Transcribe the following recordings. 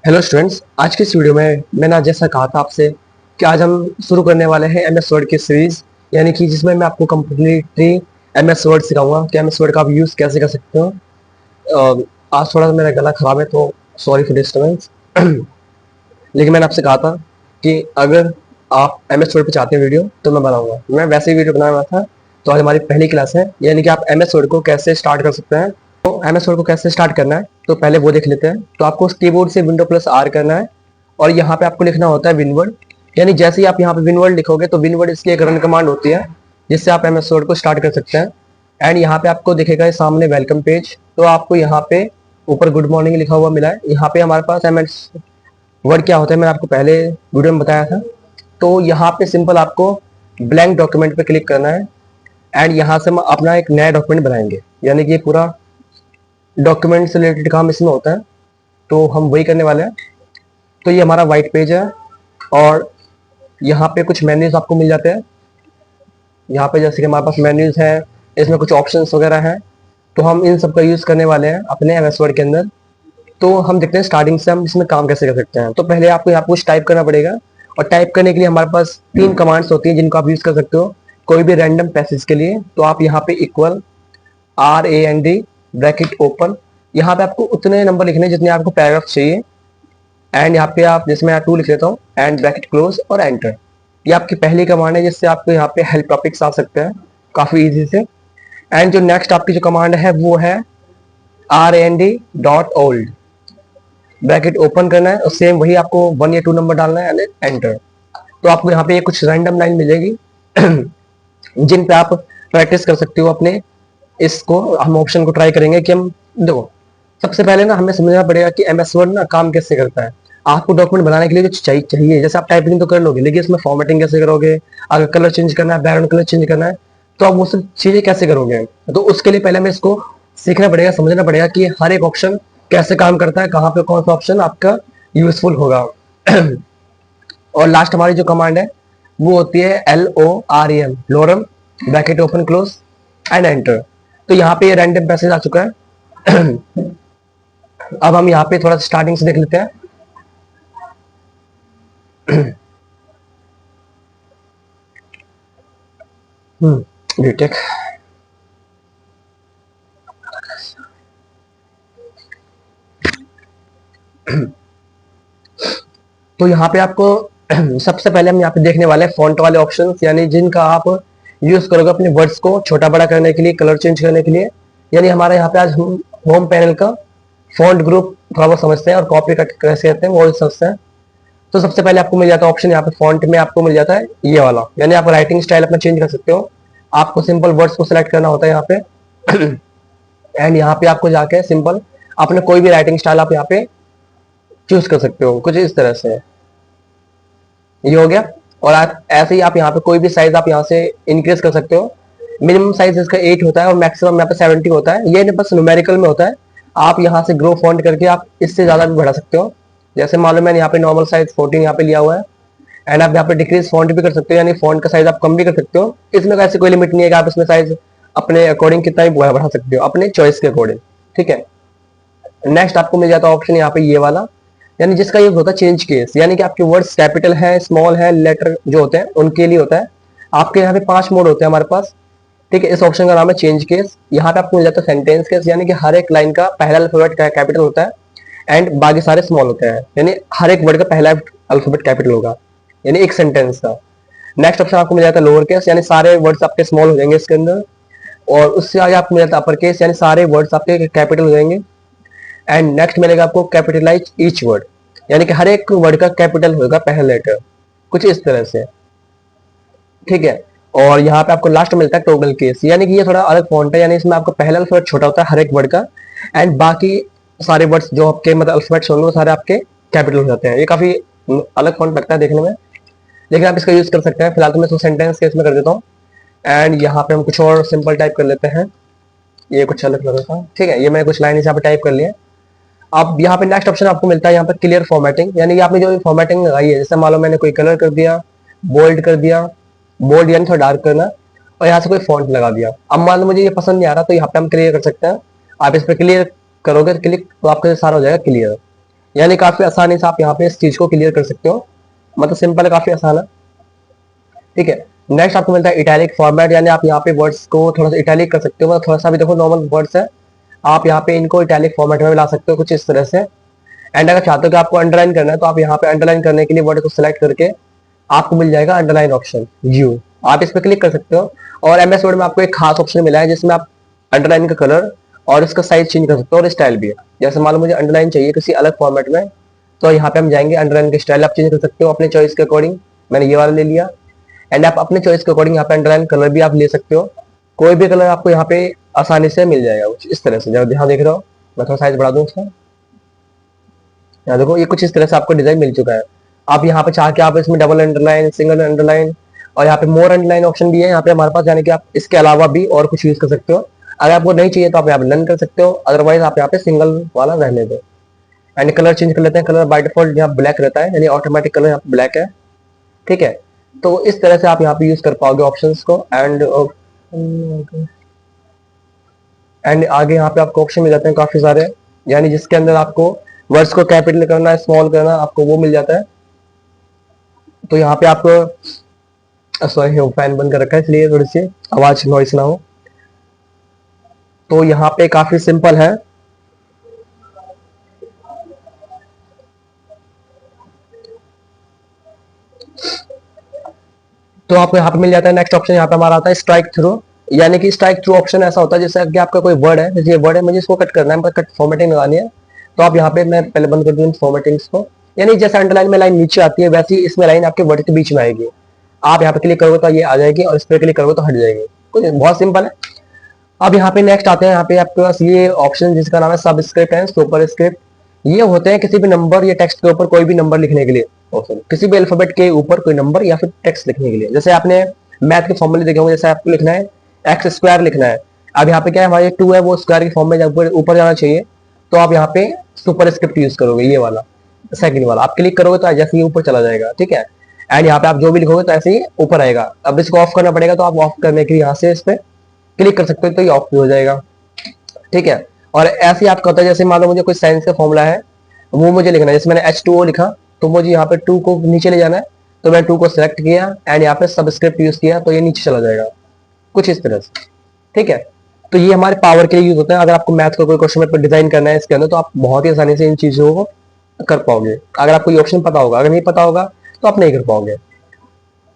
Hello students, आज की इस वीडियो में मैंने आज जैसा कहा था आपसे कि आज हम शुरू करने वाले हैं एमएस वर्ड की सीरीज, यानी कि जिसमें मैं आपको कम्प्लीटली एमएस वर्ड सिखाऊंगा कि एमएस वर्ड का आप यूज़ कैसे कर सकते हो। आज थोड़ा सा मेरा गला खराब है तो सॉरी फॉर डिस्टर्बेंस। लेकिन मैंने आपसे कहा था कि अगर आप एमएस वर्ड पे चाहते हैं वीडियो तो मैं बनाऊंगा। मैं वैसे ही वीडियो बनाया हुआ था। तो आज हमारी पहली क्लास है, यानी कि आप एमएस वर्ड को कैसे स्टार्ट कर सकते हैं। तो एमएस वर्ड को कैसे स्टार्ट करना है तो पहले वो देख लेते हैं। तो आपको कीबोर्ड से विंडो प्लस आर करना है और यहाँ पे आपको लिखना होता है विनवर्ड। यानी जैसे ही आप यहाँ पे विनवर्ड लिखोगे तो विनवर्ड इसकी एक रन कमांड होती है जिससे आप एमएस वर्ड को स्टार्ट कर सकते हैं। एंड यहाँ पे आपको दिखेगा ये सामने वेलकम पेज। तो आपको यहाँ पे ऊपर गुड मॉर्निंग लिखा हुआ मिला है। यहाँ पे हमारे पास एमएस वर्ड क्या होता है मैंने आपको पहले वीडियो में बताया था। तो यहाँ पे सिंपल आपको ब्लैंक डॉक्यूमेंट पे क्लिक करना है एंड यहाँ से हम अपना एक नया डॉक्यूमेंट बनाएंगे, यानी कि ये पूरा डॉक्यूमेंट से रिलेटेड काम इसमें होता है। तो हम वही करने वाले हैं। तो ये हमारा वाइट पेज है और यहाँ पे कुछ मेन्यूज आपको मिल जाते हैं। यहाँ पे जैसे कि हमारे पास मेन्यूज है, इसमें कुछ ऑप्शंस वगैरह हैं। तो हम इन सब का यूज करने वाले हैं अपने एमएस वर्ड के अंदर। तो हम देखते हैं स्टार्टिंग से हम इसमें काम कैसे कर सकते हैं। तो पहले आपको यहाँ कुछ टाइप करना पड़ेगा और टाइप करने के लिए हमारे पास तीन कमांड्स होती हैं जिनको आप यूज कर सकते हो कोई भी रैंडम पैसेज के लिए। तो आप यहाँ पे इक्वल RAND ब्रैकेट ओपन, यहाँ पे आपको उतने नंबर लिखने जितने आपको पैराग्राफ चाहिए। एंड यहाँ पे आप, जैसे मैं यहाँ 2 लिख लेता हूँ, एंड ब्रैकेट क्लोज और एंटर। ये आपकी पहली कमांड है जिससे आपको यहाँ पे हेल्प टॉपिक्स आ सकते हैं काफी इजी से। एंड जो नेक्स्ट आपकी जो कमांड है वो है RAND.old ब्रैकेट ओपन करना है और सेम वही आपको 1 या 2 नंबर डालना है एंड एंटर। तो आपको यहाँ पे कुछ रैंडम लाइन मिलेगी जिन पे आप प्रैक्टिस कर सकते हो अपने इसको। हम ऑप्शन को ट्राई करेंगे कि हम देखो, सबसे पहले ना हमें समझना पड़ेगा कि एमएस वर्ड ना काम कैसे करता है। आपको डॉक्यूमेंट बनाने के लिए जो चाहिए, जैसे आप टाइपिंग तो कर लोगे, लेकिन इसमें फॉर्मेटिंग कैसे करोगे, अगर कलर चेंज करना है, बैकग्राउंड कलर चेंज करना है, तो आप वो सब चीजें कैसे करोगे। तो उसके लिए पहले हमें इसको सीखना पड़ेगा, समझना पड़ेगा कि हर एक ऑप्शन कैसे काम करता है, कहाँ पे कौन सा ऑप्शन आपका यूजफुल होगा। और लास्ट हमारी जो कमांड है वो होती है LOREM Loram bracket open close and enter. तो यहाँ पे ये रैंडम पैसेज आ चुका है। अब हम यहाँ पे थोड़ा सा स्टार्टिंग से देख लेते हैं। रिटेक। तो यहाँ पे आपको सबसे पहले हम यहाँ पे देखने वाले हैं फॉन्ट वाले ऑप्शंस, यानी जिनका आप यूज करोगे अपने वर्ड्स को छोटा बड़ा करने के लिए, कलर चेंज करने के लिए। यानी हमारे यहाँ पे आज हम होम पैनल का फॉन्ट ग्रुप थोड़ा बहुत समझते हैं और कॉपी कट कैसे करते हैं वो समझते हैं। तो सबसे पहले आपको मिल जाता है ऑप्शन यहाँ पे फॉन्ट में, आपको मिल जाता है ये वाला, यानी आप राइटिंग स्टाइल अपना चेंज कर सकते हो। आपको सिंपल वर्ड्स को सिलेक्ट करना होता है यहाँ पे। एंड यहाँ पे आपको जाके सिंपल अपने कोई भी राइटिंग स्टाइल आप यहाँ पे चूज कर सकते हो, कुछ इस तरह से। ये हो गया। और आप ऐसे ही आप यहाँ पे कोई भी साइज आप यहाँ से इंक्रीज कर सकते हो। मिनिमम साइज इसका 8 होता है और मैक्सिमम यहाँ पे 70 होता है। ये बस न्यूमेरिकल में होता है। आप यहाँ से ग्रो फॉन्ट करके आप इससे ज्यादा भी बढ़ा सकते हो। जैसे मान लो मैंने यहाँ पे नॉर्मल साइज 14 यहाँ पे लिया हुआ है। एंड आप यहाँ पे डिक्रीज फॉन्ट भी कर सकते हो, यानी फॉन्ट का साइज आप कम भी कर सकते हो। इसमें ऐसे कोई लिमिट नहीं है कि आप इसमें साइज अपने अकॉर्डिंग कितना भी बढ़ा सकते हो, अपने चॉइस के अकॉर्डिंग। ठीक है। नेक्स्ट आपको मिल जाता है ऑप्शन यहाँ पे ये वाला, यानी जिसका यूज होता है चेंज केस, यानी कि आपके वर्ड्स कैपिटल है, स्मॉल है, लेटर जो होते हैं उनके लिए होता है। आपके यहाँ पे 5 मोड होते हैं हमारे पास। ठीक है। इस ऑप्शन का नाम है चेंज केस। यहाँ पे आपको मिल जाता है सेंटेंस केस, यानी कि हर एक लाइन का पहला अल्फाबेट कैपिटल होता है एंड बाकी सारे स्मॉल होते हैं, यानी हर एक वर्ड का पहला अल्फाबेट कैपिटल होगा, यानी एक सेंटेंस का। नेक्स्ट ऑप्शन आपको मिल जाता है लोअर केस, यानी सारे वर्ड्स आपके स्मॉल हो जाएंगे इसके अंदर। और उससे आगे आपको मिल जाता है अपर केस, यानी सारे वर्ड्स आपके कैपिटल हो जाएंगे। एंड नेक्स्ट मिलेगा आपको कैपिटलाइज ईच वर्ड, यानी कि हर एक वर्ड का कैपिटल होगा पहला लेटर, कुछ इस तरह से। ठीक है। और यहाँ पे आपको लास्ट मिलता है टॉगल केस, यानी कि ये थोड़ा अलग फॉन्ट है, यानी इसमें आपका पहला अल्फाबेट छोटा होता है हर एक वर्ड का एंड बाकी सारे वर्ड्स जो आपके मतलब अल्फाबेट्स होंगे वो सारे आपके कैपिटल हो जाते हैं। ये काफी अलग फॉन्ट लगता है देखने में, लेकिन आप इसका यूज कर सकते हैं। फिलहाल तो मैं इसको सेंटेंस केस में कर देता हूँ। एंड यहाँ पे हम कुछ और सिंपल टाइप कर लेते हैं। ये कुछ अलग लग रहा था। ठीक है। ये मैंने कुछ लाइन यहाँ पे टाइप कर लिया। अब यहाँ पे नेक्स्ट ऑप्शन आपको मिलता है यहाँ पर क्लियर फॉर्मेटिंग, यानी कि आपने जो फॉर्मेटिंग लगाई है, जैसे मान लो मैंने कोई कलर कर दिया, बोल्ड कर दिया, बोल्ड यानी थोड़ा डार्क करना, और यहाँ से कोई फॉन्ट लगा दिया। अब मान लो मुझे ये पसंद नहीं आ रहा तो यहाँ पे हम क्लियर कर सकते हैं। आप इस पर क्लियर करोगे तो क्लिक तो आपका सारा हो जाएगा क्लियर। यानी काफी आसानी से आप यहाँ पे इस चीज को क्लियर कर सकते हो, मतलब सिंपल है, काफी आसान है। ठीक है, नेक्स्ट आपको मिलता है इटैलिक फॉर्मेट, यानी आप यहाँ पे वर्ड्स को थोड़ा सा इटैलिक कर सकते हो, मतलब थोड़ा सा भी देखो नॉर्मल वर्ड्स है, आप यहाँ पे इनको इटैलिक फॉर्मेट में ला सकते हो कुछ इस तरह से। एंड अगर चाहते हो कि आपको अंडरलाइन करना है तो आप यहाँ पे अंडरलाइन करने के लिए वर्ड को सिलेक्ट करके आपको मिल जाएगा अंडरलाइन ऑप्शन यू, आप इस पर क्लिक कर सकते हो। और एमएस वर्ड में आपको एक खास ऑप्शन मिला है जिसमें आप अंडरलाइन का कलर और इसका साइज चेंज कर सकते हो और स्टाइल भी है। जैसे मान लो मुझे अंडरलाइन चाहिए किसी अलग फॉर्मेट में, तो यहाँ पे हम जाएंगे, अंडरलाइन का स्टाइल आप चेंज कर सकते हो अपने चॉइस के अकॉर्डिंग। मैंने ये वाला ले लिया। एंड आप अपने चॉइस के अकॉर्डिंग यहाँ पे अंडरलाइन कलर भी आप ले सकते हो, कोई भी कलर आपको यहाँ पे आसानी से मिल जाएगा कुछ इस तरह से। जब यहाँ देख रहे हो, मैं थोड़ा साइज बढ़ा दूँ उसका, यहाँ देखो ये कुछ इस तरह से आपको डिजाइन मिल चुका है। आप यहाँ पे चाह के आप इसमें डबल अंडरलाइन, सिंगल अंडरलाइन और यहाँ पे मोर अंडरलाइन ऑप्शन भी है यहाँ पे हमारे पास, यानी कि आप इसके अलावा भी और कुछ यूज कर सकते हो। अगर आपको नहीं चाहिए तो आप यहाँ पे नन कर सकते हो, अदरवाइज आप यहाँ पे सिंगल वाला रहने दो। एंड कलर चेंज कर लेते हैं, कलर बाय डिफॉल्ट यहाँ ब्लैक रहता है, यानी ऑटोमेटिक कलर यहाँ पे ब्लैक है। ठीक है, तो इस तरह से आप यहाँ पे यूज कर पाओगे ऑप्शंस को। एंड आगे यहाँ पे आपको ऑप्शन मिल जाते हैं काफी सारे, यानी जिसके अंदर आपको वर्ड्स को कैपिटल करना है, स्मॉल करना, आपको वो मिल जाता है। तो यहाँ पे आपको, सॉरी फैन बंद कर रखा है इसलिए थोड़ी सी आवाज नॉइस ना हो। तो यहाँ पे काफी सिंपल है। तो आपको यहाँ पे मिल जाता है नेक्स्ट ऑप्शन, यहाँ पे हमारा आता है स्ट्राइक थ्रू, यानी कि स्ट्राइक थ्रू ऑप्शन ऐसा होता है जैसे कि आपका कोई वर्ड है, जैसे ये वर्ड है, मुझे इसको कट करना है, मतलब कट फॉर्मेटिंग लगानी है। तो आप यहाँ पे, मैं पहले बंद कर दूँ फॉर्मेटिंग्स को, यानी जैसे अंडरलाइन में लाइन नीचे आती है वैसे ही इसमें लाइन आपके वर्ड के बीच में आएगी। आप यहाँ पे क्लिक करोगे तो ये आ जाएगी और इस पर क्लिक करोगे तो हट जाएगी, कुछ बहुत सिंपल है। अब यहाँ पे नेक्स्ट आते हैं, यहाँ पे आपके पास ये ऑप्शन जिसका नाम है सबस्क्रिप्ट एंड सुपर स्क्रिप्ट। ये होते हैं किसी भी नंबर या टेक्स्ट के ऊपर कोई भी नंबर लिखने के लिए, किसी भी अल्फाबेट के ऊपर कोई नंबर या फिर टेक्स्ट लिखने के लिए। जैसे आपने मैथ के फॉर्मूले देखे होंगे, जैसे आपको लिखना है एक्स स्क्वायर लिखना है। अब यहाँ पे क्या है, हमारे 2 है वो स्क्वायर के फॉर्म में ऊपर जाना चाहिए, तो आप यहाँ पे सुपर स्क्रिप्ट यूज करोगे, ये वाला सेकंड वाला। आप क्लिक करोगे तो जैसे ही ऊपर चला जाएगा। ठीक है, एंड यहाँ पे आप जो भी लिखोगे तो ऐसे ही ऊपर आएगा। अब इसको ऑफ करना पड़ेगा, तो आप ऑफ करने के लिए यहाँ से इस पे क्लिक कर सकते हो तो ये ऑफ भी हो जाएगा। ठीक है, और ऐसे ही आपका होता है, जैसे मान लो मुझे कोई साइंस का फॉर्मूला है वो मुझे लिखना है, जैसे मैंने H2O लिखा तो मुझे यहाँ पे 2 को नीचे ले जाना है, तो मैं 2 को सिलेक्ट किया एंड यहाँ पे सबस्क्रिप्ट यूज किया तो ये नीचे चला जाएगा, कुछ इस तरह से। ठीक है, तो ये हमारे पावर के लिए यूज होता है। अगर आपको मैथ का कोई क्वेश्चन पेपर डिजाइन करना है इसके अंदर, तो आप बहुत ही आसानी से इन चीजों को कर पाओगे, अगर आपको ये ऑप्शन पता होगा। अगर नहीं पता होगा तो आप नहीं कर पाओगे।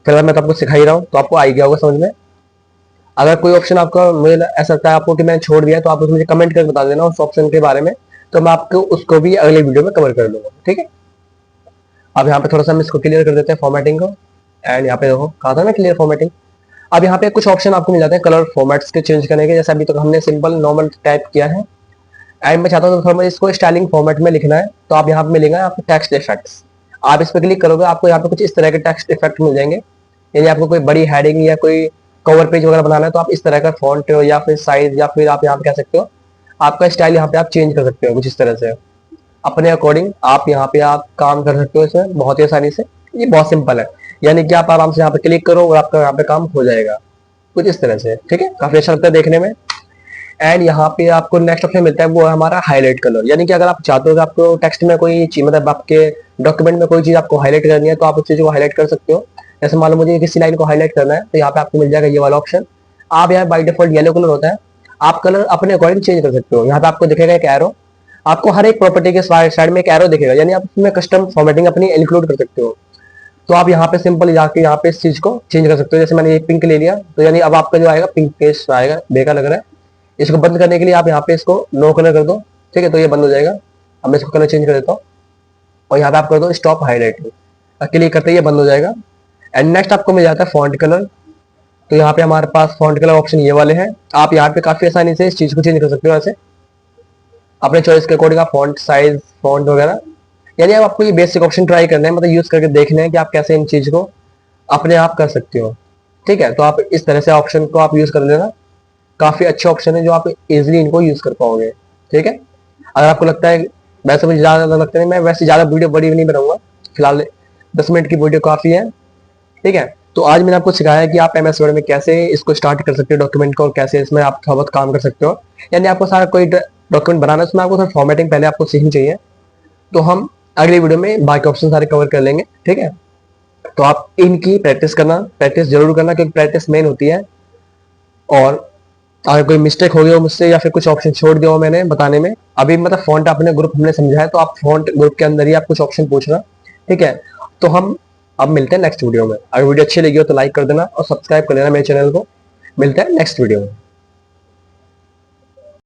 फिलहाल मैं तो आपको सिखा ही रहा हूँ, तो आपको आ गया होगा समझ में। अगर कोई ऑप्शन आपका, मुझे ऐसा लगता है आपको कि मैंने छोड़ दिया, तो आप मुझे कमेंट करके बता देना उस ऑप्शन के बारे में, तो मैं आपको उसको भी अगले वीडियो में कवर कर लूंगा। ठीक है, अब यहाँ पे थोड़ा सा हम इसको क्लियर कर देते हैं फॉर्मेटिंग को। एंड यहाँ पे देखो कहा था ना क्लियर फॉर्मेटिंग। अब यहाँ पे कुछ ऑप्शन आपको मिल जाते हैं कलर फॉर्मेट्स के चेंज करने के, जैसे अभी तक हमने सिंपल नॉर्मल टाइप किया है। एंड मैं चाहता हूँ थोड़ा इसको स्टाइलिंग फॉर्मेट में लिखना है, तो आप यहाँ पे मिलेगा आपको टेक्स्ट इफेक्ट्स। आप इस पर क्लिक करोगे, आपको यहाँ पे कुछ इस तरह के टेक्स्ट इफेक्ट मिल जाएंगे। यानी आपको कोई बड़ी हेडिंग या कोई कवर पेज वगैरह बनाना है, तो आप इस तरह का फॉन्ट या फिर साइज या फिर आप यहाँ पे कह सकते हो आपका स्टाइल यहाँ पे आप चेंज कर सकते हो कुछ इस तरह से अपने अकॉर्डिंग। आप यहाँ पे आप काम कर सकते हो इसमें बहुत ही आसानी से। ये बहुत सिंपल है, यानी कि आप आराम से यहाँ पे क्लिक करो और आपका यहाँ पे काम हो जाएगा कुछ इस तरह से। ठीक है, काफी अच्छा लगता है देखने में। एंड यहाँ पे आपको नेक्स्ट ऑप्शन मिलता है, वो है हमारा हाईलाइट कलर। यानी कि अगर आप चाहते हो कि आपको टेक्स्ट में कोई चीज, मतलब आपके डॉक्यूमेंट में कोई चीज आपको हाईलाइट करनी है, तो आप उस चीज को हाईलाइट कर सकते हो। जैसे मान लो मुझे किसी लाइन को हाईलाइट करना है, तो यहाँ पे आपको मिल जाएगा ये वाला ऑप्शन। आप यहाँ बाई डिफॉल्ट येलो कलर होता है, आप कलर अपने अकॉर्डिंग चेंज कर सकते हो। यहाँ पे आपको दिखेगा एक एरो, आपको हर एक प्रॉपर्टी के साइड में एक एरो दिखेगा, यानी आप उसमें कस्टम फॉर्मेटिंग अपनी इंक्लूड कर सकते हो। तो आप यहाँ पे सिंपल जाके यहाँ पे इस चीज को चेंज कर सकते हो। जैसे मैंने ये पिंक ले लिया, तो यानी अब आपका जो आएगा पिंक पेस्ट आएगा, बेकार लग रहा है। इसको बंद करने के लिए आप यहाँ पे इसको नो कलर कर दो। ठीक है, तो ये बंद हो जाएगा। अब मैं इसको कलर चेंज कर देता हूँ और यहाँ पे आप कर दो स्टॉप हाईलाइटिंग, क्लिक करते ही ये बंद हो जाएगा। एंड नेक्स्ट आपको मिल जाता है फॉन्ट कलर। तो यहाँ पे हमारे पास फॉन्ट कलर ऑप्शन ये वाले हैं। आप यहाँ पे काफी आसानी से इस चीज को चेंज कर सकते हो ऐसे अपने चॉइस के अकॉर्डिंग, आप फॉन्ट साइज फॉन्ट वगैरह। यानी अब आपको ये बेसिक ऑप्शन ट्राई करना है, मतलब यूज करके देखना है कि आप कैसे इन चीज को अपने आप कर सकते हो। ठीक है, तो आप इस तरह से ऑप्शन को आप यूज कर लेना, काफी अच्छे ऑप्शन है जो आप इजिली इनको यूज कर पाओगे। ठीक है, अगर आपको लगता है, वैसे मुझे ज्यादा लगता है, मैं वैसे ज्यादा वीडियो बड़ी नहीं बनाऊंगा, फिलहाल 10 मिनट की वीडियो काफी है। ठीक है, तो आज मैंने आपको सिखाया कि आप एमएस वर्ड में कैसे इसको स्टार्ट कर सकते हो डॉक्यूमेंट को, और कैसे इसमें आप थोड़ा बहुत काम कर सकते हो। यानी आपको सारा कोई डॉक्यूमेंट बनाना है, उसमें आपको फॉर्मेटिंग पहले आपको सीखनी चाहिए। तो हम अगली वीडियो में बाकी ऑप्शन सारे कवर कर लेंगे, ठीक है। तो आप इनकी प्रैक्टिस करना, प्रैक्टिस जरूर करना, क्योंकि प्रैक्टिस मेन होती है। और अगर कोई मिस्टेक हो गया हो मुझसे या फिर कुछ ऑप्शन छोड़ दिया हो मैंने बताने में, अभी मतलब फॉन्ट अपने ग्रुप हमने समझा है, तो आप फॉन्ट ग्रुप के अंदर ही आप कुछ ऑप्शन पूछना, ठीक है। तो हम अब मिलते हैं नेक्स्ट वीडियो में। अगर वीडियो अच्छी लगी हो तो लाइक कर देना और सब्सक्राइब कर लेना मेरे चैनल को। मिलते हैं नेक्स्ट वीडियो में।